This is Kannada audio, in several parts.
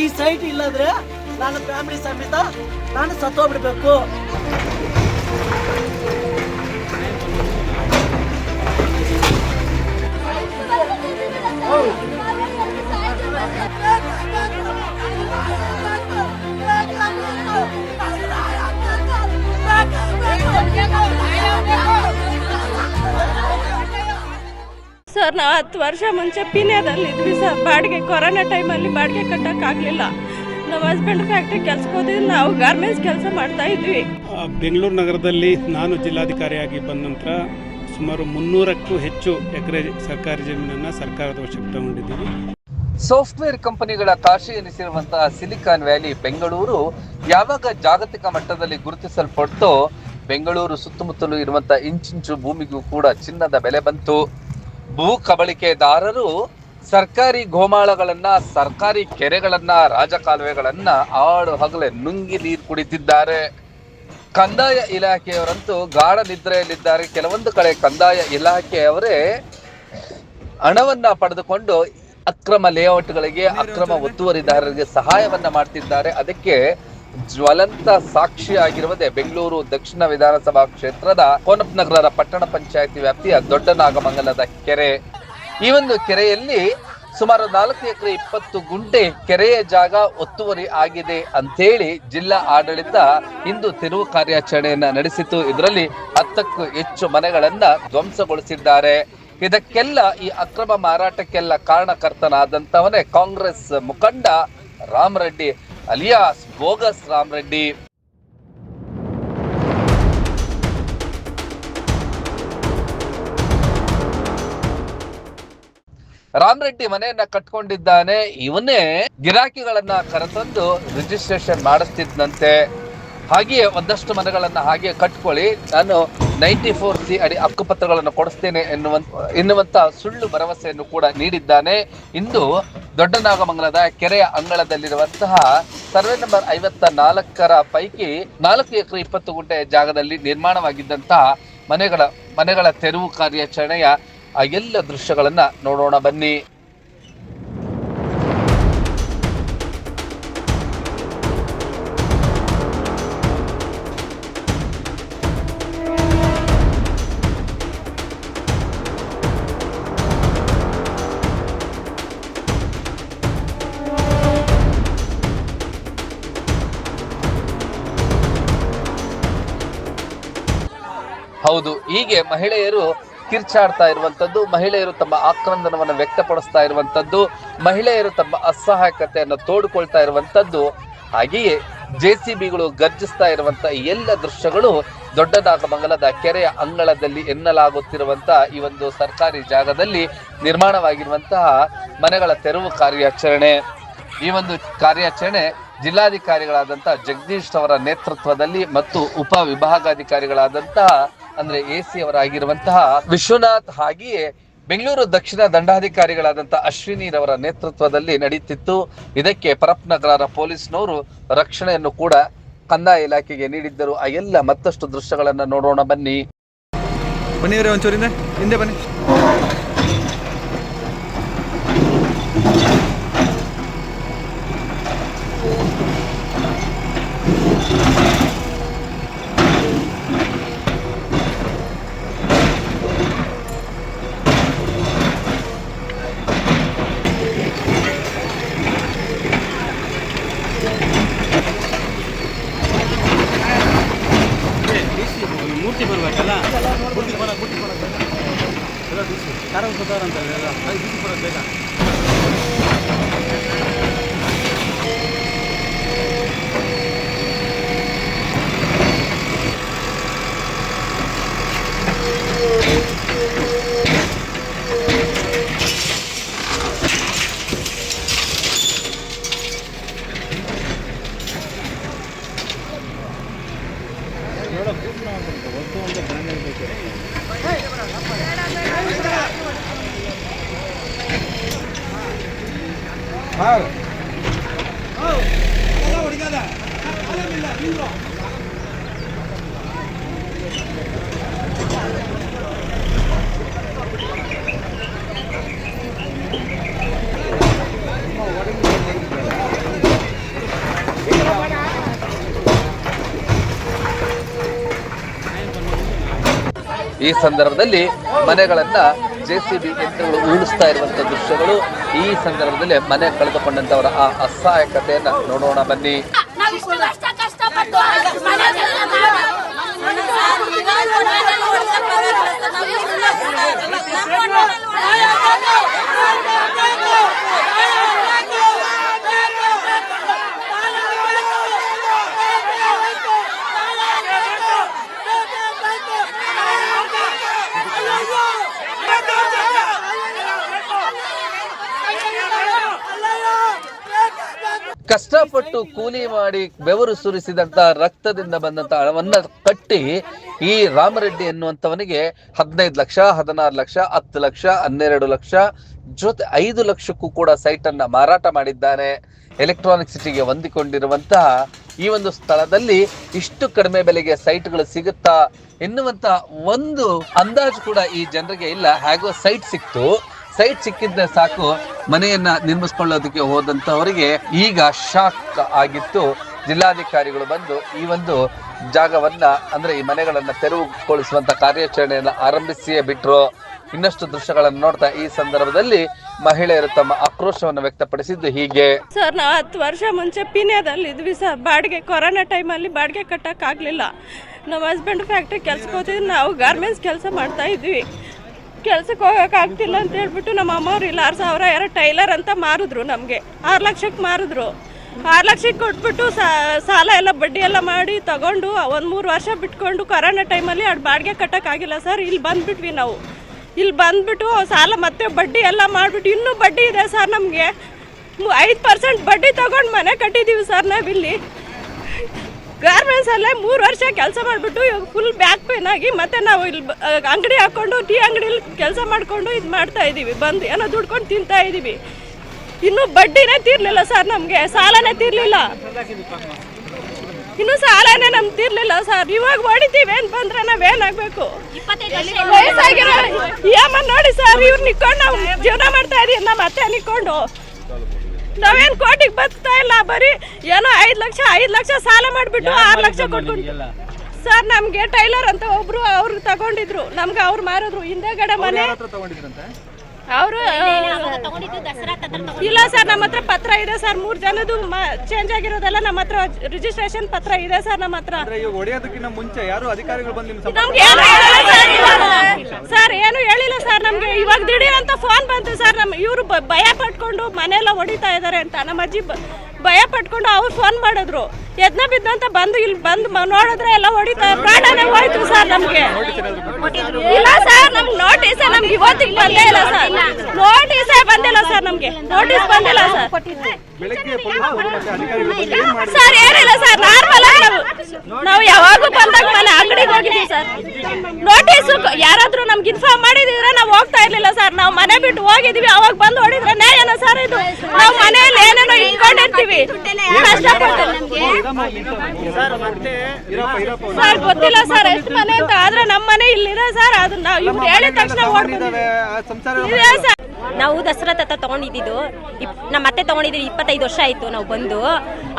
ಈ ಸೈಟ್ ಇಲ್ಲದ್ರೆ ನಾನು ಫ್ಯಾಮಿಲಿ ಸಮೇತ ನಾನು ಸತ್ತೋಗ್ಬಿಡ್ಬೇಕು. ಸರ್, ನಾವು 10 ವರ್ಷ ಮುಂಚೆ ಪೀಣ್ಯದಲ್ಲಿ ಇದ್ವಿ ಸರ್. ಬಾಡಿಗೆ ಕೊರೋನಾ ಟೈಮಲ್ಲಿ ಬಾಡಿಗೆ ಕಟ್ಟೋಕ್ಕಾಗಲಿಲ್ಲ. ನಮ್ಮ ಹಸ್ಬೆಂಡ್ ಫ್ಯಾಕ್ಟ್ರಿ ಕೆಲ್ಸಕ್ಕೆ ಹೋದ್ವಿ, ನಾವು ಗಾರ್ಮೆಂಟ್ಸ್ ಕೆಲಸ ಮಾಡ್ತಾ ಇದ್ವಿ. ಬೆಂಗಳೂರು ನಗರದಲ್ಲಿ ನಾನು ಜಿಲ್ಲಾಧಿಕಾರಿಯಾಗಿ ಬಂದ ನಂತರ ಸುಮಾರು 300ಕ್ಕೂ ಹೆಚ್ಚು ಎಕರೆ ಸರ್ಕಾರಿ ಜಮೀನನ್ನು ಸರ್ಕಾರದ ವಶಕ್ಕೆ ತಗೊಂಡಿದ್ದೀವಿ. ಸಾಫ್ಟ್ವೇರ್ ಕಂಪನಿಗಳ ಕಾಶಿ ಎನಿಸಿರುವಂತಹ ಸಿಲಿಕಾನ್ ವ್ಯಾಲಿ ಬೆಂಗಳೂರು ಯಾವಾಗ ಜಾಗತಿಕ ಮಟ್ಟದಲ್ಲಿ ಗುರುತಿಸಲ್ಪಟ್ಟೋ ಬೆಂಗಳೂರು ಸುತ್ತಮುತ್ತಲೂ ಇರುವಂತಹ ಇಂಚಿಂಚು ಭೂಮಿಗೂ ಕೂಡ ಚಿನ್ನದ ಬೆಲೆ ಬಂತು. ಭೂ ಕಬಳಿಕೆದಾರರು ಸರ್ಕಾರಿ ಗೋಮಾಳಗಳನ್ನ, ಸರ್ಕಾರಿ ಕೆರೆಗಳನ್ನ, ರಾಜಕಾಲುವೆಗಳನ್ನ ಆಡು ಹಗಲೇ ನುಂಗಿ ನೀರು ಕುಡಿತಿದ್ದಾರೆ. ಕಂದಾಯ ಇಲಾಖೆಯವರಂತೂ ಗಾಢ ನಿದ್ರೆಯಲ್ಲಿದ್ದಾರೆ. ಕೆಲವೊಂದು ಕಡೆ ಕಂದಾಯ ಇಲಾಖೆಯವರೇ ಹಣವನ್ನ ಪಡೆದುಕೊಂಡು ಅಕ್ರಮ ಲೇಔಟ್ಗಳಿಗೆ, ಅಕ್ರಮ ಒತ್ತುವರಿದಾರರಿಗೆ ಸಹಾಯವನ್ನ ಮಾಡ್ತಿದ್ದಾರೆ. ಅದಕ್ಕೆ ಜ್ವಲಂತ ಸಾಕ್ಷಿಯಾಗಿರುವುದೇ ಬೆಂಗಳೂರು ದಕ್ಷಿಣ ವಿಧಾನಸಭಾ ಕ್ಷೇತ್ರದ ಕೋನಪ್ಪನಗರ ಪಟ್ಟಣ ಪಂಚಾಯಿತಿ ವ್ಯಾಪ್ತಿಯ ದೊಡ್ಡನಾಗಮಂಗಲದ ಕೆರೆ. ಈ ಒಂದು ಕೆರೆಯಲ್ಲಿ ಸುಮಾರು 4 ಎಕರೆ 20 ಗುಂಟೆ ಕೆರೆಯ ಜಾಗ ಒತ್ತುವರಿ ಆಗಿದೆ ಅಂತೇಳಿ ಜಿಲ್ಲಾ ಆಡಳಿತ ಇಂದು ತೆರವು ಕಾರ್ಯಾಚರಣೆಯನ್ನ ನಡೆಸಿತು. ಇದರಲ್ಲಿ 10ಕ್ಕೂ ಹೆಚ್ಚು ಮನೆಗಳನ್ನ ಧ್ವಂಸಗೊಳಿಸಿದ್ದಾರೆ. ಇದಕ್ಕೆಲ್ಲ, ಈ ಅಕ್ರಮ ಮಾರಾಟಕ್ಕೆಲ್ಲ ಕಾರಣಕರ್ತನಾದಂತವನೇ ಕಾಂಗ್ರೆಸ್ ಮುಖಂಡ ರಾಮರೆಡ್ಡಿ ಅಲಿಯಾಸ್ ಬೋಗಸ್ ರಾಮರೆಡ್ಡಿ. ರಾಮರೆಡ್ಡಿ ಮನೆಯನ್ನ ಕಟ್ಕೊಂಡಿದ್ದಾನೆ. ಇವನೇ ಗಿರಾಕಿಗಳನ್ನ ಕರೆತಂದು ರಿಜಿಸ್ಟ್ರೇಷನ್ ಮಾಡಿಸ್ತಿದ್ದಂತೆ. ಹಾಗೆಯೇ ಒಂದಷ್ಟು ಮನೆಗಳನ್ನ ಹಾಗೆ ಕಟ್ಕೊಳ್ಳಿ, ನಾನು 94C ಅಡಿ ಹಕ್ಕುಪತ್ರಗಳನ್ನು ಕೊಡಿಸ್ತೇನೆ ಎನ್ನುವಂತ ಸುಳ್ಳು ಭರವಸೆಯನ್ನು ಕೂಡ ನೀಡಿದ್ದಾನೆ. ಇಂದು ದೊಡ್ಡನಾಗಮಂಗಲದ ಕೆರೆಯ ಅಂಗಳದಲ್ಲಿರುವಂತಹ ಸರ್ವೆ ನಂಬರ್ 54ರ ಪೈಕಿ 4 ಎಕರೆ 20 ಗುಂಟೆ ಜಾಗದಲ್ಲಿ ನಿರ್ಮಾಣವಾಗಿದ್ದಂತಹ ಮನೆಗಳ ತೆರವು ಕಾರ್ಯಾಚರಣೆಯ ಆ ಎಲ್ಲ ದೃಶ್ಯಗಳನ್ನ ನೋಡೋಣ ಬನ್ನಿ. ಹೌದು, ಹೀಗೆ ಮಹಿಳೆಯರು ಕಿರ್ಚಾಡ್ತಾ ಇರುವಂತದ್ದು, ಮಹಿಳೆಯರು ತಮ್ಮ ಆಕ್ರಂದನವನ್ನು ವ್ಯಕ್ತಪಡಿಸ್ತಾ ಇರುವಂತದ್ದು, ಮಹಿಳೆಯರು ತಮ್ಮ ಅಸಹಾಯಕತೆಯನ್ನು ತೋಡಿಕೊಳ್ತಾ ಇರುವಂತದ್ದು, ಹಾಗೆಯೇ JCBಗಳು ಗರ್ಜಿಸ್ತಾ ಇರುವಂತಹ ಎಲ್ಲ ದೃಶ್ಯಗಳು ದೊಡ್ಡನಾಗಮಂಗಲದ ಕೆರೆಯ ಅಂಗಳದಲ್ಲಿ ಎನ್ನಲಾಗುತ್ತಿರುವಂತಹ ಈ ಒಂದು ಸರ್ಕಾರಿ ಜಾಗದಲ್ಲಿ ನಿರ್ಮಾಣವಾಗಿರುವಂತಹ ಮನೆಗಳ ತೆರವು ಕಾರ್ಯಾಚರಣೆ. ಈ ಒಂದು ಕಾರ್ಯಾಚರಣೆ ಜಿಲ್ಲಾಧಿಕಾರಿಗಳಾದಂತಹ ಜಗದೀಶ್ ಅವರ ನೇತೃತ್ವದಲ್ಲಿ ಮತ್ತು ಉಪ ವಿಭಾಗಾಧಿಕಾರಿಗಳಾದಂತಹ ಅಂದ್ರೆ AC ಅವರಾಗಿರುವಂತಹ ವಿಶ್ವನಾಥ್, ಹಾಗೆಯೇ ಬೆಂಗಳೂರು ದಕ್ಷಿಣ ದಂಡಾಧಿಕಾರಿಗಳಾದಂತಹ ಅಶ್ವಿನಿರವರ ನೇತೃತ್ವದಲ್ಲಿ ನಡೆಯುತ್ತಿತ್ತು. ಇದಕ್ಕೆ ಪರಪ್ಪನಗರ ಪೊಲೀಸ್ನವರು ರಕ್ಷಣೆಯನ್ನು ಕೂಡ ಕಂದಾಯ ಇಲಾಖೆಗೆ ನೀಡಿದ್ದರು. ಆ ಎಲ್ಲ ಮತ್ತಷ್ಟು ದೃಶ್ಯಗಳನ್ನ ನೋಡೋಣ ಬನ್ನಿ. ಒಂಚೂರಿಂದ ಹಿಂದೆ ಬನ್ನಿ. ಮೂರ್ತಿ ಬರ್ಬೇಕಲ್ಲ, ಮೂರ್ತಿ ಅಂತ ಬೇಗ. ಈ ಸಂದರ್ಭದಲ್ಲಿ ಮನೆಗಳನ್ನ JCB ಯಂತ್ರಗಳು ಉರುಳಿಸ್ತಾ ಇರುವಂತಹ ದೃಶ್ಯಗಳು, ಈ ಸಂದರ್ಭದಲ್ಲಿ ಮನೆ ಕಳೆದುಕೊಂಡಂತವರ ಆ ಅಸಹಾಯಕತೆಯನ್ನ ನೋಡೋಣ ಬನ್ನಿ. ಕಷ್ಟಪಟ್ಟು ಕೂಲಿ ಮಾಡಿ ಬೆವರು ಸುರಿಸಿದಂತ ರಕ್ತದಿಂದ ಬಂದಂತ ಹಣವನ್ನ ಕಟ್ಟಿ ಈ ರಾಮರೆಡ್ಡಿ ಎನ್ನುವಂತವನಿಗೆ 15 ಲಕ್ಷ, 16 ಲಕ್ಷ, 10 ಲಕ್ಷ, 12 ಲಕ್ಷ ಜೊತೆ 5 ಲಕ್ಷಕ್ಕೂ ಕೂಡ ಸೈಟ್ ಅನ್ನ ಮಾರಾಟ ಮಾಡಿದ್ದಾನೆ. ಎಲೆಕ್ಟ್ರಾನಿಕ್ ಸಿಟಿಗೆ ಹೊಂದಿಕೊಂಡಿರುವಂತಹ ಈ ಒಂದು ಸ್ಥಳದಲ್ಲಿ ಇಷ್ಟು ಕಡಿಮೆ ಬೆಲೆಗೆ ಸೈಟ್ಗಳು ಸಿಗುತ್ತಾ ಎನ್ನುವಂತ ಒಂದು ಅಂದಾಜು ಕೂಡ ಈ ಜನರಿಗೆ ಇಲ್ಲ. ಹೇಗೋ ಸೈಟ್ ಸಿಕ್ತು, ಸೈಟ್ ಸಿಕ್ಕಿದ್ರೆ ಸಾಕು ಮನೆಯನ್ನ ನಿರ್ಮಿಸ್ಕೊಳ್ಳೋದಕ್ಕೆ ಹೋದಂತವರಿಗೆ ಈಗ ಶಾಕ್ ಆಗಿತ್ತು. ಜಿಲ್ಲಾಧಿಕಾರಿಗಳು ಬಂದು ಈ ಒಂದು ಜಾಗವನ್ನ ಅಂದ್ರೆ ಈ ಮನೆಗಳನ್ನ ತೆರವುಗೊಳಿಸುವಂತ ಕಾರ್ಯಾಚರಣೆಯನ್ನ ಆರಂಭಿಸಿಯೇ ಬಿಟ್ರು. ಇನ್ನಷ್ಟು ದೃಶ್ಯಗಳನ್ನು ನೋಡ್ತಾ ಈ ಸಂದರ್ಭದಲ್ಲಿ ಮಹಿಳೆಯರು ತಮ್ಮ ಆಕ್ರೋಶವನ್ನು ವ್ಯಕ್ತಪಡಿಸಿದ್ದು ಹೀಗೆ. ಸರ್, ನಾವು 10 ವರ್ಷ ಮುಂಚೆ ಪಿನ್ಯಾದಲ್ಲಿ ಇದ್ವಿ ಸರ್. ಬಾಡಿಗೆ ಕೊರೋನಾ ಟೈಮಲ್ಲಿ ಬಾಡಿಗೆ ಕಟ್ಟಕ್ಕಾಗಲಿಲ್ಲ. ನಮ್ಮ ಹಸ್ಬೆಂಡ್ ಫ್ಯಾಕ್ಟ್ರಿ ಕೆಲ್ಸಕ್ಕೆ ಹೋಗ್ತಿದ್ವಿ, ನಾವು ಗಾರ್ಮೆಂಟ್ಸ್ ಕೆಲಸ ಮಾಡ್ತಾ ಇದ್ವಿ. ಕೆಲ್ಸಕ್ಕೆ ಹೋಗೋಕ್ಕಾಗ್ತಿಲ್ಲ ಅಂತ ಹೇಳ್ಬಿಟ್ಟು ನಮ್ಮ ಅಮ್ಮವ್ರು ಇಲ್ಲ 6,000 ಯಾರೋ ಟೈಲರ್ ಅಂತ ಮಾರಿದ್ರು. ನಮಗೆ 6 ಲಕ್ಷಕ್ಕೆ ಮಾರಿದ್ರು. 6 ಲಕ್ಷಕ್ಕೆ ಕೊಟ್ಬಿಟ್ಟು ಸಾಲ ಎಲ್ಲ ಬಡ್ಡಿ ಎಲ್ಲ ಮಾಡಿ ತಗೊಂಡು 1-3 ವರ್ಷ ಬಿಟ್ಕೊಂಡು ಕೊರೋನಾ ಟೈಮಲ್ಲಿ ಅದು ಬಾಡಿಗೆ ಕಟ್ಟೋಕ್ಕಾಗಿಲ್ಲ ಸರ್. ಇಲ್ಲಿ ಬಂದುಬಿಟ್ವಿ ನಾವು. ಇಲ್ಲಿ ಬಂದುಬಿಟ್ಟು ಸಾಲ ಮತ್ತೆ ಬಡ್ಡಿ ಎಲ್ಲ ಮಾಡಿಬಿಟ್ಟು ಇನ್ನೂ ಬಡ್ಡಿ ಇದೆ ಸರ್. ನಮಗೆ 5% ಬಡ್ಡಿ ತಗೊಂಡು ಮನೆ ಕಟ್ಟಿದ್ದೀವಿ ಸರ್. ನಾವಿಲ್ಲಿ ಗಾರ್ಮೆಂಟ್ಸಲ್ಲೇ 3 ವರ್ಷ ಕೆಲಸ ಮಾಡಿಬಿಟ್ಟು ಇವಾಗ ಫುಲ್ ಬ್ಯಾಕ್ ಪೇನ್ ಆಗಿ ಮತ್ತೆ ನಾವು ಇಲ್ಲಿ ಅಂಗಡಿ ಹಾಕ್ಕೊಂಡು ಟೀ ಅಂಗಡಿಯಲ್ಲಿ ಕೆಲಸ ಮಾಡಿಕೊಂಡು ಇದು ಮಾಡ್ತಾ ಇದ್ದೀವಿ. ಬಂದು ಏನೋ ದುಡ್ಕೊಂಡು ತಿಂತಾ ಇದ್ದೀವಿ. ಇನ್ನೂ ಬಡ್ಡಿನೇ ತೀರ್ಲಿಲ್ಲ ಸರ್. ನಮಗೆ ಸಾಲನೇ ತೀರ್ಲಿಲ್ಲ. ಇನ್ನು ಸಾಲನೇ ನಮ್ಗೆ ತೀರ್ಲಿಲ್ಲ ಸರ್. ಇವಾಗ ಹೊಡಿತೀವಿ ಏನು ಬಂದ್ರೆ ನಾವೇನಾಗಬೇಕು? ವಯಸ್ಸಾಗಿರೋ EMI ನೋಡಿ ಸರ್. ಇವ್ರು ನಿಕ್ಕೊಂಡು ನಾವು ಜೀವನ ಮಾಡ್ತಾ ಇದೀವಿ. ನಮ್ಮ ಅತ್ತೆ ನಿಕ್ಕೊಂಡು ನಾವೇನು ಕೋಟಿಗೆ ಬದುಕ್ತಾ ಇಲ್ಲ. ಬರೀ ಏನೋ 5 ಲಕ್ಷ ಸಾಲ ಮಾಡಿಬಿಟ್ಟು 6 ಲಕ್ಷ ಕೊಟ್ಕೊಂಡು ಸರ್. ನಮಗೆ ಟೈಲರ್ ಅಂತ ಒಬ್ರು ಅವ್ರು ತಗೊಂಡಿದ್ರು. ನಮ್ಗೆ ಅವ್ರು ಮಾರಿದ್ರು. ಹಿಂದೆಗಡೆ ಮನೆ ಅವರು ಇಲ್ಲ ಸರ್. ನಮ್ಮ ಹತ್ರ ಪತ್ರ ಇದೆ ಸರ್. 3 ಜನದ್ದು ಚೇಂಜ್ ಆಗಿರೋದೆಲ್ಲ ನಮ್ಮ ಹತ್ರ ರಿಜಿಸ್ಟ್ರೇಷನ್ ಪತ್ರ ಇದೆ ಸರ್. ನಮ್ಮ ಹತ್ರ ಸರ್ ಏನು ಹೇಳಿಲ್ಲ ಸರ್. ನಮ್ಗೆ ಇವಾಗ ದಿಢೀರ್ ಅಂತ ಫೋನ್ ಬಂತು ಸರ್. ಇವರು ಭಯ ಪಟ್ಕೊಂಡು ಮನೆಯೆಲ್ಲ ಹೊಡಿತಾ ಇದಾರೆ ಅಂತ ನಮ್ಮ ಅಜ್ಜಿ ಭಯ ಪಟ್ಕೊಂಡು ಅವ್ರು ಫೋನ್ ಮಾಡಿದ್ರು. ಎದ್ನ ಬಿದ್ದಂತ ಬಂದು ಇಲ್ಲಿ ಬಂದು ನೋಡಿದ್ರೆ ಎಲ್ಲ ಹೊಡಿತಾ ಪ್ರಾಣನೇ ಹೋಯ್ತು ಸರ್. ನಮ್ಗೆ ಇಲ್ಲ ಸರ್. ನಮ್ಗೆ ನೋಟಿಸ್ ನಮ್ಗೆ ಇವತ್ತಿಗೆ ಬಂದೇ ಇಲ್ಲ ಸರ್. ನೋಟಿಸೇ ಬಂದಿಲ್ಲ ಸರ್. ನಮ್ಗೆ ನೋಟಿಸ್ ಬಂದಿಲ್ಲ ಸರ್. ಸರ್ ಏನಿಲ್ಲ ಸರ್. ನಾರ್ಮಲ್ ಆಗಿ ನಾವು ಯಾವಾಗೂ ಬಂದಾಗ ಮನೆ ಅಂಗಡಿಗೆ ಹೋಗಿದ್ದೀವಿ ಸರ್. ನೋಟಿಸ್ ಯಾರಾದ್ರೂ ನಮ್ಗೆ ಇನ್ಫಾರ್ಮ್ ಮಾಡಿದ್ರೆ ನಾವು ಹೋಗ್ತಾ ಇರ್ಲಿಲ್ಲ ಸರ್. ನಾವು ಮನೆ ಬಿಟ್ಟು ಹೋಗಿದೀವಿ. ಅವಾಗ ಬಂದು ಹೊಡಿದ್ರೆ ನ್ಯಾಯನ ಸರ್ ಇದು? ನಾವು ಮನೆಯಲ್ಲಿ ಏನೇನೋ ಇಟ್ಕೊಂಡಿರ್ತೀವಿ ಕಷ್ಟಪಟ್ಟು ಸರ್. ಗೊತ್ತಿಲ್ಲ ಸರ್ ಎಷ್ಟು ಮನೆ ಅಂತ. ಆದ್ರೆ ನಮ್ಮ ಮನೆ ಇಲ್ಲಿದೆ ಸರ್. ಅದು ನಾವು ಇವ್ರು ಹೇಳಿದ ತಕ್ಷಣ ಓಡ್ಬಿಟ್ಟಿದೆ ಸರ್. ನಾವು ದಸರಾ ತತ್ತ ತಗೊಂಡಿದ್ದು ನಮ್ಮ ಅತ್ತೆ ತಗೊಂಡಿದ್ದೀವಿ. 25 ವರ್ಷ ಆಯ್ತು ನಾವು ಬಂದು.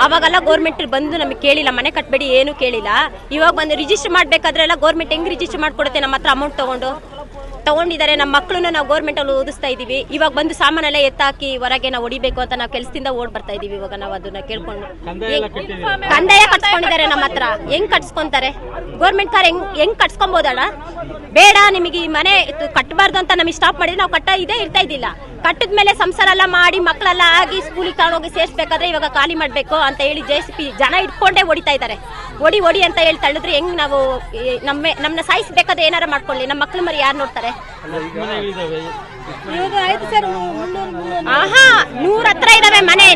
ಅವಾಗೆಲ್ಲ ಗೌರ್ಮೆಂಟ್ ಬಂದು ನಮಗೆ ಕೇಳಿಲ್ಲ, ಮನೆ ಕಟ್ಟಬೇಡಿ ಏನು ಕೇಳಿಲ್ಲ. ಇವಾಗ ಬಂದು ರಿಜಿಸ್ಟರ್ ಮಾಡ್ಬೇಕಾದ್ರೆ ಎಲ್ಲ ಗೌರ್ಮೆಂಟ್ ಹೆಂಗ್ ರಿಜಿಸ್ಟರ್ ಮಾಡ್ಕೊಡುತ್ತೆ? ನಮ್ಮ ಹತ್ರ ಅಮೌಂಟ್ ತಗೊಂಡಿದ್ದಾರೆ. ನಮ್ಮ ಮಕ್ಕಳನ್ನ ನಾವು ಗೌರ್ಮೆಂಟಲ್ಲಿ ಓದಿಸ್ತಾ ಇದೀವಿ. ಇವಾಗ ಬಂದು ಸಾಮಾನೆಲ್ಲ ಎತ್ತಾಕಿ ಹೊರಗೆ ನಾವು ಹೊಡಿಬೇಕು ಅಂತ ನಾವು ಕೆಲಸದಿಂದ ಓಡ್ ಬರ್ತಾ ಇದೀವಿ. ಇವಾಗ ನಾವು ಅದನ್ನ ಕೇಳ್ಕೊಂಡು ಕಂದಾಯ ಕಟ್ಸ್ಕೊಂಡಿದ್ದಾರೆ ನಮ್ಮ ಹತ್ರ. ಹೆಂಗ್ ಕಟ್ಸ್ಕೊಂತಾರೆ? ಗೌರ್ಮೆಂಟ್ ಕಾರ್ ಹೆಂಗ್ ಕಟ್ಸ್ಕೊಬೋದಲ್ಲ? ಬೇಡ ನಿಮಗೆ ಈ ಮನೆ ಕಟ್ಟಬಾರ್ದು ಅಂತ ನಮಗೆ ಸ್ಟಾಪ್ ಮಾಡಿದ್ರೆ ನಾವು ಇರ್ತಾ ಇದ್ದಿಲ್ಲ. ಕಟ್ಟಿದ ಮೇಲೆ ಸಂಸಾರ ಎಲ್ಲ ಮಾಡಿ ಮಕ್ಕಳೆಲ್ಲ ಆಗಿ ಸ್ಕೂಲಿಗೆ ತಗೊಂಡೋಗಿ ಸೇರಿಸ್ಬೇಕಾದ್ರೆ ಇವಾಗ ಖಾಲಿ ಮಾಡಬೇಕು ಅಂತ ಹೇಳಿ JCB ಜನ ಇಟ್ಕೊಂಡೇ ಹೊಡಿತಾ ಇದ್ದಾರೆ. ಹೊಡಿ ಅಂತ ಹೇಳಿ ತಳ್ಳಿದ್ರೆ ಹೆಂಗ್ ನಾವು ನಮ್ಮನ್ನ ಸಾಯಿಸ್ಬೇಕಾದ್ರೆ ಏನಾರ ಮಾಡ್ಕೊಳ್ಳಿ. ನಮ್ಮ ಮಕ್ಳು ಮರಿ ಯಾರು ನೋಡ್ತಾರೆ? 100 ಹತ್ರ ಇದಾವೆ ಮನೆ.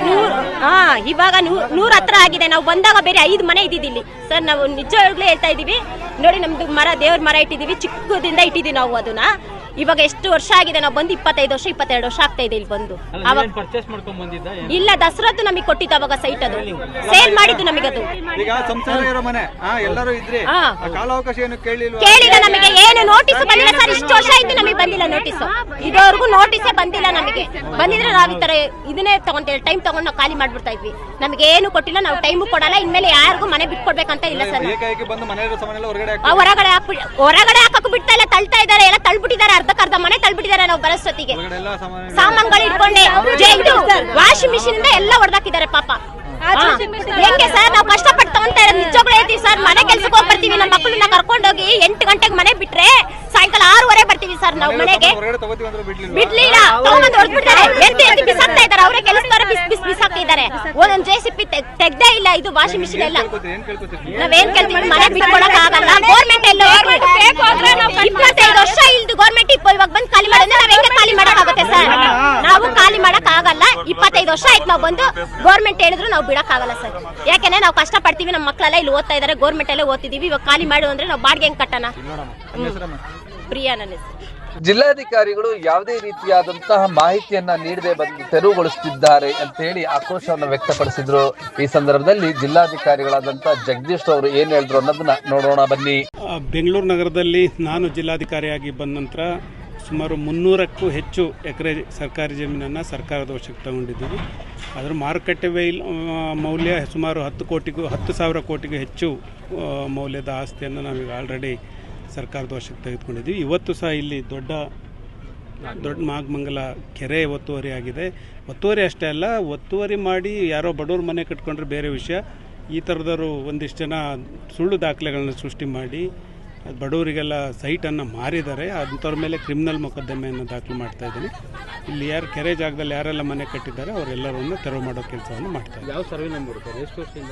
ಇವಾಗ 100 ಹತ್ರ ಆಗಿದೆ. ನಾವು ಬಂದಾಗ ಬೇರೆ 5 ಮನೆ ಇದ್ದಿದ್ದಿಲ್ಲಿ ಸರ್. ನಾವು ನಿಜವಾಗ್ಲೂ ಹೇಳ್ತಾ ಇದೀವಿ ನೋಡಿ. ನಮ್ದು ಮರ ದೇವ್ರ ಮರ ಇಟ್ಟಿದೀವಿ. ಚಿಕ್ಕದಿಂದ ಇಟ್ಟಿದೀವಿ ನಾವು ಅದನ್ನ. ಇವಾಗ ಎಷ್ಟು ವರ್ಷ ಆಗಿದೆ ನಾವು ಬಂದು 25 ವರ್ಷ 22 ವರ್ಷ ಆಗ್ತಾ ಇದೆ ಇಲ್ಲಿ ಬಂದು. ಅವಾಗ ಪರ್ಚೇಸ್ ಮಾಡ್ಕೊಂಡ್ ಬಂದಿದ್ದ ಇಲ್ಲ, ದಸರಾದ್ದು ನಮಗೆ ಕೊಟ್ಟಿದ್ದು ಅವಾಗ ಸೈಟ್, ಅದು ಸೇಲ್ ಮಾಡಿದ್ದು ನಮಗೆ. ಅದು ಈಗ ಸಂಸಾರ ಇರೋ ಮನೆ ಎಲ್ಲರೂ ಇದ್ರಿ, ಕಾಲಾವಕಾಶ ಏನು ಕೇಳಿಲ್ಲ ನಮಗೆ, ಏನು ನೋಟಿಸ್ ಬಂದಿಲ್ಲ ಸರ್. ಇಷ್ಟು ವರ್ಷ ಆಯ್ತು ನಮಗೆ ಬಂದಿಲ್ಲ ನೋಟಿಸ್, ಇದುವರೆಗೂ ನೋಟಿಸೇ ಬಂದಿಲ್ಲ ನಮಗೆ. ಬಂದಿದ್ರೆ ನಾವು ಈ ತರ ಇದನ್ನೇ ತಗೊಂತೇವೆ, ಟೈಮ್ ತಗೊಂಡು ನಾವು ಖಾಲಿ ಮಾಡ್ಬಿಡ್ತಾ ಇದ್ವಿ. ನಮಗೆ ಏನು ಕೊಟ್ಟಿಲ್ಲ, ನಾವು ಟೈಮು ಕೊಡಲ್ಲ, ಇನ್ಮೇಲೆ ಯಾರಿಗೂ ಮನೆ ಬಿಟ್ಕೊಡ್ಬೇಕಂತ ಇಲ್ಲ ಸರ್. ಹೊರಗಡೆ ಹಾಕಕ್ ಬಿಡ್ತಾ ಇಲ್ಲ, ತಳ್ತಾ ಇದಾರೆ, ಎಲ್ಲ ತಳ್ಬಿಟ್ಟಿದ್ದಾರೆ, ಅರ್ಧಕ್ಕರ್ಧ ಮನೆ ತಳ್ಬಿಟ್ಟಿದ್ದಾರೆ. ನಾವು ಬರೋಷ್ಟೊತ್ತಿಗೆ ಸಾಮಾನುಗಳು ಇಟ್ಕೊಂಡೆ ಇದು ವಾಷಿಂಗ್ ಮಿಷಿನ್ ಇಂದ ಎಲ್ಲ ಹೊಡೆದಾಕಿದ್ದಾರೆ ಪಾಪ. ಹೆಂಗೆ ಸರ್ ನಾವು ಕಷ್ಟಪಟ್ಟು ತಗೊಂತಾ ಇರೋದು, ನಿಜವಾಗ್ಲೂ ಹೇಳ್ತೀವಿ ಸರ್. ಮನೆ ಕೆಲ್ಸಕ್ಕೆ ಹೋಗಿ ಬರ್ತೀವಿ, ನಮ್ಮ ಮಕ್ಕಳನ್ನ ಕರ್ಕೊಂಡೋಗಿ 8 ಗಂಟೆಗೆ ಮನೆ ಬಿಟ್ರೆ ಸಾಯಂಕಾಲ 6:30 ಬರ್ತೀವಿ ಸರ್ ನಾವು ಮನೆಗೆ. ಬಿಡ್ಲಿಲ್ಲ, ತಗೊಂಡ್ ಹೊಡ್ಬಿಡ್ತಾರೆ, ಎತ್ತಿ ಬಿಸಾಕ್ತಾ ಇದಾರೆ. ಅವರೇ ಕೆಲಸದವರ ಬಿಸಾಕ್ತಿದ್ದಾರೆ. ಒಂದೊಂದು JCB ತೆಗ್ದೇ ಇಲ್ಲ. ಇದು ವಾಷಿಂಗ್ ಮಿಷಿನ್ ಎಲ್ಲ ನಾವೇನ್ ಕೇಳ್ತೀವಿ, ಮನೆ ಬಿಟ್ಕೊಡಕ್ ಆಗಲ್ಲ. ಗೌರ್ಮೆಂಟ್ ಎಲ್ಲ 25 ವರ್ಷ ಇಲ್ದು ಗೌರ್ಮೆಂಟ್ ಇವಾಗ ಬಂದು ಖಾಲಿ ಮಾಡಿದ್ರೆ ನಾವ್ ಹೆಂಗೆ ಖಾಲಿ ಮಾಡಕ್ ಆಗುತ್ತೆ ಸರ್? ನಾವು ಖಾಲಿ ಮಾಡಕ್ ಆಗಲ್ಲ. 25 ವರ್ಷ ಆಯ್ತು ನಾವು ಬಂದು, ಗೌರ್ಮೆಂಟ್ ಹೇಳಿದ್ರು ನಾವು ಬಿಡಕ್ ಆಗಲ್ಲ ಸರ್. ಯಾಕೆಂದ್ರೆ ನಾವು ಕಷ್ಟ ಪಡ್ತೀವಿ, ನಮ್ಮ ಮಕ್ಕಳೆಲ್ಲ ಇಲ್ಲಿ ಓದ್ತಾ ಇದಾರೆ, ಗೌರ್ಮೆಂಟ್ ಎಲ್ಲ ಓದ್ತಿದೀವಿ. ಇವಾಗ ಖಾಲಿ ಮಾಡು ಅಂದ್ರೆ ನಾವು ಬಾಡಿಗೆ ಹೆಂಗ್ ಕಟ್ಟಣ? ಪ್ರಿಯಾ ನನ್ನ ಹೆಸರು. ಜಿಲ್ಲಾಧಿಕಾರಿಗಳು ಯಾವುದೇ ರೀತಿಯಾದಂತಹ ಮಾಹಿತಿಯನ್ನ ನೀಡದೆ ಬಂದು ತೆರವುಗೊಳಿಸುತ್ತಿದ್ದಾರೆ ಅಂತ ಹೇಳಿ ಆಕ್ರೋಶವನ್ನು ವ್ಯಕ್ತಪಡಿಸಿದ್ರು. ಈ ಸಂದರ್ಭದಲ್ಲಿ ಜಿಲ್ಲಾಧಿಕಾರಿಗಳಾದಂತಹ ಜಗದೀಶ್ ಅವರು ಏನ್ ಹೇಳಿದ್ರು ಅನ್ನೋದನ್ನ ನೋಡೋಣ ಬನ್ನಿ. ಬೆಂಗಳೂರು ನಗರದಲ್ಲಿ ನಾನು ಜಿಲ್ಲಾಧಿಕಾರಿಯಾಗಿ ಬಂದ ನಂತರ ಸುಮಾರು 300ಕ್ಕೂ ಹೆಚ್ಚು ಎಕರೆ ಸರ್ಕಾರಿ ಜಮೀನನ್ನು ಸರ್ಕಾರದ ವಶಕ್ಕೆ ತಗೊಂಡಿದ್ದೀವಿ. ಅದರ ಮಾರುಕಟ್ಟೆ ಮೌಲ್ಯ ಸುಮಾರು 10,000 ಕೋಟಿಗೂ ಹೆಚ್ಚು ಮೌಲ್ಯದ ಆಸ್ತಿಯನ್ನು ನಾವೀಗ ಆಲ್ರೆಡಿ ಸರ್ಕಾರದ ವಶಕ್ಕೆ ತೆಗೆದುಕೊಂಡಿದ್ದೀವಿ. ಇವತ್ತು ಸಹ ಇಲ್ಲಿ ದೊಡ್ಡ ನಾಗಮಂಗಲ ಕೆರೆ ಒತ್ತುವರಿ ಆಗಿದೆ. ಒತ್ತುವರಿ ಅಷ್ಟೇ ಅಲ್ಲ, ಒತ್ತುವರಿ ಮಾಡಿ ಯಾರೋ ಬಡವ್ರ ಮನೆ ಕಟ್ಕೊಂಡ್ರೆ ಬೇರೆ ವಿಷಯ. ಈ ಥರದವರು ಒಂದಿಷ್ಟು ಜನ ಸುಳ್ಳು ದಾಖಲೆಗಳನ್ನ ಸೃಷ್ಟಿ ಮಾಡಿ ಬಡವರಿಗೆಲ್ಲ ಸೈಟನ್ನು ಮಾರಿದ್ದಾರೆ. ಅಂಥವ್ರ ಮೇಲೆ ಕ್ರಿಮಿನಲ್ ಮೊಕದ್ದಮೆಯನ್ನು ದಾಖಲು ಮಾಡ್ತಾ ಇದ್ದೀನಿ. ಇಲ್ಲಿ ಯಾರು ಕೆರೆ ಜಾಗದಲ್ಲಿ ಯಾರೆಲ್ಲ ಮನೆ ಕಟ್ಟಿದ್ದಾರೆ ಅವರೆಲ್ಲರನ್ನು ತೆರವು ಮಾಡೋ ಕೆಲಸವನ್ನು ಮಾಡ್ತಾರೆ. ಯಾವ ಸರ್ವೆ ನಂಬರ್? ಎಷ್ಟು ವರ್ಷದಿಂದ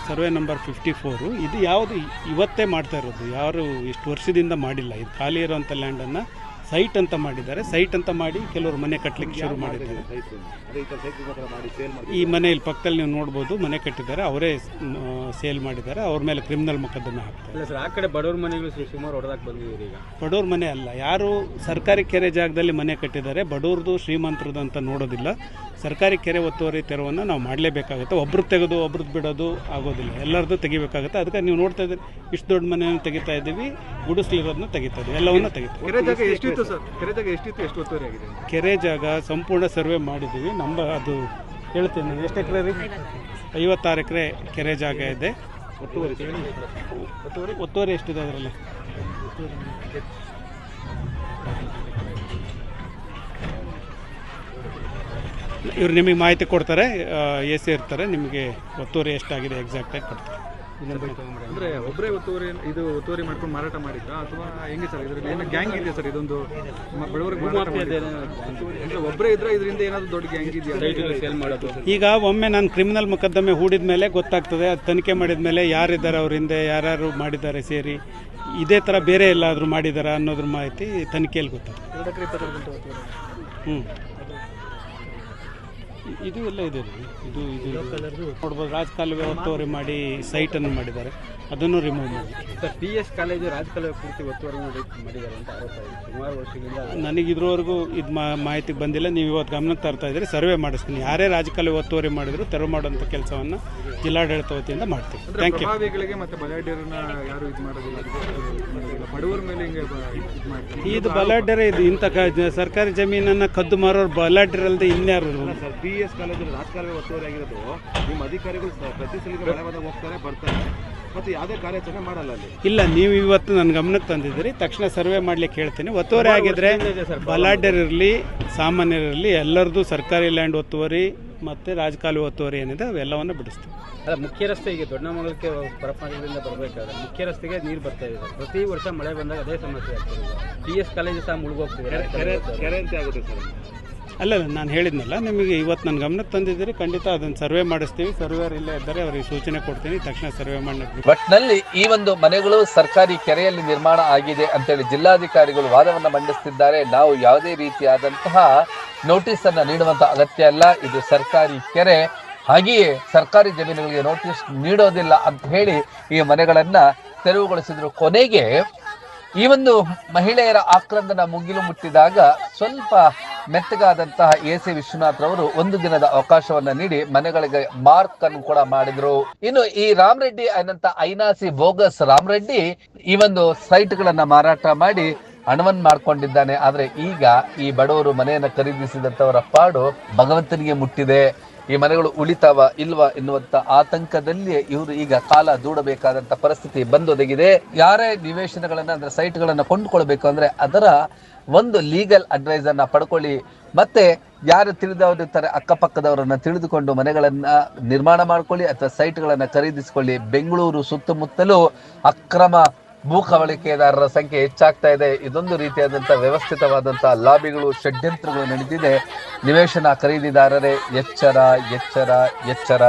ಸರ್ವೆ ನಂಬರ್ 54. ಇದು ಯಾವುದು ಇವತ್ತೇ ಮಾಡ್ತಾ ಇರೋದು, ಯಾರು ಇಷ್ಟು ವರ್ಷದಿಂದ ಮಾಡಿಲ್ಲ. ಇದು ಖಾಲಿ ಇರೋಂಥ ಲ್ಯಾಂಡನ್ನು ಸೈಟ್ ಅಂತ ಮಾಡಿದ್ದಾರೆ. ಸೈಟ್ ಅಂತ ಮಾಡಿ ಕೆಲವರು ಮನೆ ಕಟ್ಟಲಿಕ್ಕೆ ಶುರು ಮಾಡಿದ್ದಾರೆ. ಈ ಮನೆಯಲ್ಲಿ ಪಕ್ಕದಲ್ಲಿ ನೀವು ನೋಡ್ಬೋದು, ಮನೆ ಕಟ್ಟಿದ್ದಾರೆ, ಅವರೇ ಸೇಲ್ ಮಾಡಿದ್ದಾರೆ. ಅವ್ರ ಮೇಲೆ ಕ್ರಿಮಿನಲ್ ಮೊಕದ್ದಮೆ ಹಾಕ್ತಾರೆ. ಆ ಕಡೆ ಬಡವ್ರ ಮನೆಗಳು ಸುಮಾರು ಹೊಡೆದಾಕ್ ಬಂದಿದ್ದೀರಿ. ಈಗ ಬಡವ್ರ ಮನೆ ಅಲ್ಲ, ಯಾರು ಸರ್ಕಾರಿ ಕೆರೆ ಜಾಗದಲ್ಲಿ ಮನೆ ಕಟ್ಟಿದ್ದಾರೆ, ಬಡವ್ರದ್ದು ಶ್ರೀಮಂತರದ್ದು ಅಂತ ನೋಡೋದಿಲ್ಲ. ಸರ್ಕಾರಿ ಕೆರೆ ಒತ್ತುವರಿ ತೆರವನ್ನು ನಾವು ಮಾಡಲೇಬೇಕಾಗುತ್ತೆ. ಒಬ್ರದ್ದು ತೆಗೆದು ಒಬ್ರದ್ದು ಬಿಡೋದು ಆಗೋದಿಲ್ಲ, ಎಲ್ಲರದ್ದು ತೆಗಿಬೇಕಾಗುತ್ತೆ. ಅದಕ್ಕೆ ನೀವು ನೋಡ್ತಾ ಇದ್ದೀರಿ, ಇಷ್ಟು ದೊಡ್ಡ ಮನೆಯನ್ನು ತೆಗಿತಾ ಇದ್ದೀವಿ, ಗುಡಿಸ್ಲಿರೋದನ್ನ ತೆಗಿತಾ ಇದ್ದೀವಿ, ಎಲ್ಲವನ್ನ ತೆಗಿತೀವಿ. ಕೆರೆ ಜಾಗ ಸಂಪೂರ್ಣ ಸರ್ವೆ ಮಾಡಿದ್ದೀವಿ. ಅದು ಹೇಳ್ತೀನಿ ನಾನು, ಎಷ್ಟು ಎಕರೆ ರೀ? 56 ಎಕರೆ ಕೆರೆ ಜಾಗ ಇದೆ. ಒತ್ತುವರಿ ಎಷ್ಟಿದೆ ಅದರಲ್ಲಿ? ಇವ್ರು ನಿಮಗೆ ಮಾಹಿತಿ ಕೊಡ್ತಾರೆ, AC ಇರ್ತಾರೆ, ನಿಮಗೆ ಒತ್ತುವರಿ ಎಷ್ಟಾಗಿದೆ ಎಕ್ಸಾಕ್ಟಾಗಿ ಕೊಡ್ತಾರೆ. ಅಂದ್ರೆ ಒಬ್ಬರೇ ಒತ್ತುವರಿ ಮಾಡ್ಕೊಂಡು ಮಾರಾಟ ಮಾಡಿದ್ರ ಅಥವಾ ಹೆಂಗೆ ಸರ್? ಇದರಲ್ಲಿ ಏನು ಗ್ಯಾಂಗ್ ಇದೆ ಸರ್? ಇದೊಂದು ಬಡವರಿಗೆ ಒಬ್ಬರೇ ಇದ್ರೆ ಇದರಿಂದ ಏನಾದ್ರು ದೊಡ್ಡ ಗ್ಯಾಂಗ್ ಇದೆಯಾ ಸೇಲ್ ಮಾಡೋದು? ಈಗ ಒಮ್ಮೆ ನಾನು ಕ್ರಿಮಿನಲ್ ಮೊಕದ್ದಮೆ ಹೂಡಿದ ಮೇಲೆ ಗೊತ್ತಾಗ್ತದೆ. ಅದು ತನಿಖೆ ಮಾಡಿದ ಮೇಲೆ ಯಾರಿದ್ದಾರೆ, ಅವ್ರ ಹಿಂದೆ ಯಾರ್ಯಾರು ಮಾಡಿದ್ದಾರೆ ಸೇರಿ, ಇದೇ ಥರ ಬೇರೆ ಎಲ್ಲಾದರೂ ಮಾಡಿದಾರ ಅನ್ನೋದ್ರ ಮಾಹಿತಿ ತನಿಖೆಯಲ್ಲಿ ಗೊತ್ತಾಗ್ತದೆ. ಇದು ಎಲ್ಲ ಇದೆ ರೀ. ಇದು ನೋಡ್ಬೋದು, ರಾಜಕಾಲುವೆ ಒತ್ತುವರಿ ಮಾಡಿ ಸೈಟನ್ನು ಮಾಡಿದ್ದಾರೆ, ಅದನ್ನು ರಿಮೂವ್ ಮಾಡಿ. PS ಕಾಲೇಜು ರಾಜಕಾಲುವೆ ಪೂರ್ತಿ ಒತ್ತುವರಿ ಮಾಡಿದ್ದಾರೆ ಅಂತ ಆರೋಪ ಇದೆ ಸುಮಾರು ವರ್ಷಗಳಿಂದ. ನನಗೆ ಇದ್ರವರೆಗೂ ಇದು ಮಾಹಿತಿ ಬಂದಿಲ್ಲ. ನೀವು ಇವತ್ತು ಗಮನಕ್ಕೆ ತರ್ತಾ ಇದ್ದೀರಿ, ಸರ್ವೆ ಮಾಡಿಸ್ತೀನಿ. ಯಾರೇ ರಾಜಕಾಲುವೆ ಒತ್ತುವರಿ ಮಾಡಿದ್ರು ತೆರವು ಮಾಡುವಂಥ ಕೆಲಸವನ್ನು ಜಿಲ್ಲಾಡಳಿತ ವತಿಯಿಂದ ಮಾಡ್ತೀವಿ. Thank you. ಪ್ರಭಾವಿಗಳಿಗೆ ಮತ್ತು ಬಲಾಢ್ಯರನ್ನ ಯಾರು ಇದು ಮಾಡೋದಿಲ್ಲ, ಬಡವರ ಮೇಲೆ ಹಿಂಗೆ ಇದು ಬಲಾಢ್ಯರೇ. ಇದು ಇಂಥ ಸರ್ಕಾರಿ ಜಮೀನನ್ನು ಕದ್ದು ಮಾರೋರು ಬಲಾಢ್ಯರಲ್ಲದೆ ಇನ್ಯಾರು? PS ಕಾಲೇಜಲ್ಲಿ ರಾಜಕಾಲುವೆ ಒತ್ತುವರಿ ಆಗಿರೋದು, ನಿಮ್ಮ ಅಧಿಕಾರಿಗಳು ಪ್ರತಿ ಸಲ ಮಳೆ ಬಂದಾಗ ಹೋಗ್ತಾರೆ ಬರ್ತಾರೆ, ಮತ್ತು ಯಾವುದೇ ಕಾರ್ಯಾಚರಣೆ ಮಾಡಲ್ಲ ಅಲ್ಲಿ. ಇಲ್ಲ, ನೀವು ಇವತ್ತು ನನ್ನ ಗಮನಕ್ಕೆ ತಂದಿದ್ದೀರಿ, ತಕ್ಷಣ ಸರ್ವೆ ಮಾಡ್ಲಿಕ್ಕೆ ಹೇಳ್ತೀನಿ. ಒತ್ತುವರಿ ಆಗಿದ್ರೆ ಬಲಾಢ್ಯರಿರಲಿ ಸಾಮಾನ್ಯರಿರಲಿ ಎಲ್ಲರದ್ದು ಸರ್ಕಾರಿ ಲ್ಯಾಂಡ್ ಒತ್ತುವರಿ ಮತ್ತು ರಾಜಕಾಲುವೆ ಒತ್ತುವರಿ ಏನಿದೆ ಅವೆಲ್ಲವನ್ನು ಬಿಡಿಸ್ತೀವಿ. ಅಲ್ಲ, ಮುಖ್ಯ ರಸ್ತೆ ಈಗ ದೊಡ್ಡಮಂಗಲಕ್ಕೆ ಪರಪ್ಪನಗರದಿಂದ ಬರಬೇಕಾದ್ರೆ ಮುಖ್ಯ ರಸ್ತೆಗೆ ನೀರು ಬರ್ತಾ ಇದೆ. ಪ್ರತಿ ವರ್ಷ ಮಳೆ ಬಂದಾಗ ಅದೇ ಸಮಸ್ಯೆ ಆಗ್ತದೆ. PS ಕಾಲೇಜು ಸಹ ಮುಳುಗೋಗ್ತಿದೆ. ಕೆರೆ ಅಂತ ಆಗುತ್ತೆ ಸರ್. ಅಲ್ಲ, ನಾನು ಹೇಳಿದ್ನಲ್ಲ ನಿಮಗೆ, ಇವತ್ತು ನನ್ನ ಗಮನಕ್ಕೆ ತಂದಿದ್ದೀರಿ, ಖಂಡಿತ ಅದನ್ನು ಸರ್ವೆ ಮಾಡಿಸ್ತೀವಿ. ಸರ್ವೇರ್ ಇಲ್ಲೇ ಇದ್ದಾರೆ, ಅವರಿಗೆ ಸೂಚನೆ ಕೊಡ್ತೀನಿ, ತಕ್ಷಣ ಸರ್ವೆ ಮಾಡಿ. ಒಟ್ಟಿನಲ್ಲಿ ಈ ಒಂದು ಮನೆಗಳು ಸರ್ಕಾರಿ ಕೆರೆಯಲ್ಲಿ ನಿರ್ಮಾಣ ಆಗಿದೆ ಅಂತೇಳಿ ಜಿಲ್ಲಾಧಿಕಾರಿಗಳು ವಾದವನ್ನು ಮಂಡಿಸುತ್ತಿದ್ದಾರೆ. ನಾವು ಯಾವುದೇ ರೀತಿಯಾದಂತಹ ನೋಟಿಸ್ ಅನ್ನ ನೀಡುವಂತ ಅಗತ್ಯ ಇಲ್ಲ, ಇದು ಸರ್ಕಾರಿ ಕೆರೆ, ಹಾಗೆಯೇ ಸರ್ಕಾರಿ ಜಮೀನುಗಳಿಗೆ ನೋಟಿಸ್ ನೀಡೋದಿಲ್ಲ ಅಂತ ಹೇಳಿ ಈ ಮನೆಗಳನ್ನ ತೆರವುಗೊಳಿಸಿದ್ರು. ಕೊನೆಗೆ ಈ ಒಂದು ಮಹಿಳೆಯರ ಆಕ್ರಂದನ ಮುಗಿಲು ಮುಟ್ಟಿದಾಗ ಸ್ವಲ್ಪ ಮೆತ್ತಗಾದಂತಹ ಎ.ಸಿ. ವಿಶ್ವನಾಥ್ ರವರು ಒಂದು ದಿನದ ಅವಕಾಶವನ್ನ ನೀಡಿ ಮನೆಗಳಿಗೆ ಮಾರ್ಕ್ ಅನ್ನು ಕೂಡ ಮಾಡಿದ್ರು. ಇನ್ನು ಈ ರಾಮರೆಡ್ಡಿ ಅನ್ನಂತ ಐನಾಸಿ ಬೋಗಸ್ ರಾಮರೆಡ್ಡಿ ಈ ಒಂದು ಸೈಟ್ ಗಳನ್ನ ಮಾರಾಟ ಮಾಡಿ ಹಣವನ್ನ ಮಾಡ್ಕೊಂಡಿದ್ದಾನೆ. ಆದ್ರೆ ಈಗ ಈ ಬಡವರು ಮನೆಯನ್ನ ಖರೀದಿಸಿದಂತವರ ಪಾಡು ಭಗವಂತನಿಗೆ ಮುಟ್ಟಿದೆ. ಈ ಮನೆಗಳು ಉಳಿತಾವ ಇಲ್ವಾ ಎನ್ನುವಂತ ಆತಂಕದಲ್ಲಿ ಇವರು ಈಗ ಕಾಲ ದೂಡಬೇಕಾದಂತ ಪರಿಸ್ಥಿತಿ ಬಂದೊದಗಿದೆ. ಯಾರೇ ನಿವೇಶನಗಳನ್ನ ಅಂದ್ರೆ ಸೈಟ್ ಗಳನ್ನ ಕೊಂಡುಕೊಳ್ಬೇಕು ಅಂದ್ರೆ ಅದರ ಒಂದು ಲೀಗಲ್ ಅಡ್ವೈಸ್ ಅನ್ನ ಪಡ್ಕೊಳ್ಳಿ. ಮತ್ತೆ ಯಾರು ತಿಳಿದವರಿರ್ತಾರೆ ಅಕ್ಕಪಕ್ಕದವರನ್ನ ತಿಳಿದುಕೊಂಡು ಮನೆಗಳನ್ನ ನಿರ್ಮಾಣ ಮಾಡ್ಕೊಳ್ಳಿ ಅಥವಾ ಸೈಟ್ ಗಳನ್ನ ಖರೀದಿಸಿಕೊಳ್ಳಿ. ಬೆಂಗಳೂರು ಸುತ್ತಮುತ್ತಲೂ ಅಕ್ರಮ ಭೂ ಕಬಳಿಕೆದಾರರ ಸಂಖ್ಯೆ ಹೆಚ್ಚಾಗ್ತಾ ಇದೆ. ಇದೊಂದು ರೀತಿಯಾದಂತಹ ವ್ಯವಸ್ಥಿತವಾದಂತಹ ಲಾಬಿಗಳು, ಷಡ್ಯಂತ್ರಗಳು ನಡೀತಿದೆ. ನಿವೇಶನ ಖರೀದಿದಾರರೇ ಎಚ್ಚರ ಎಚ್ಚರ ಎಚ್ಚರ.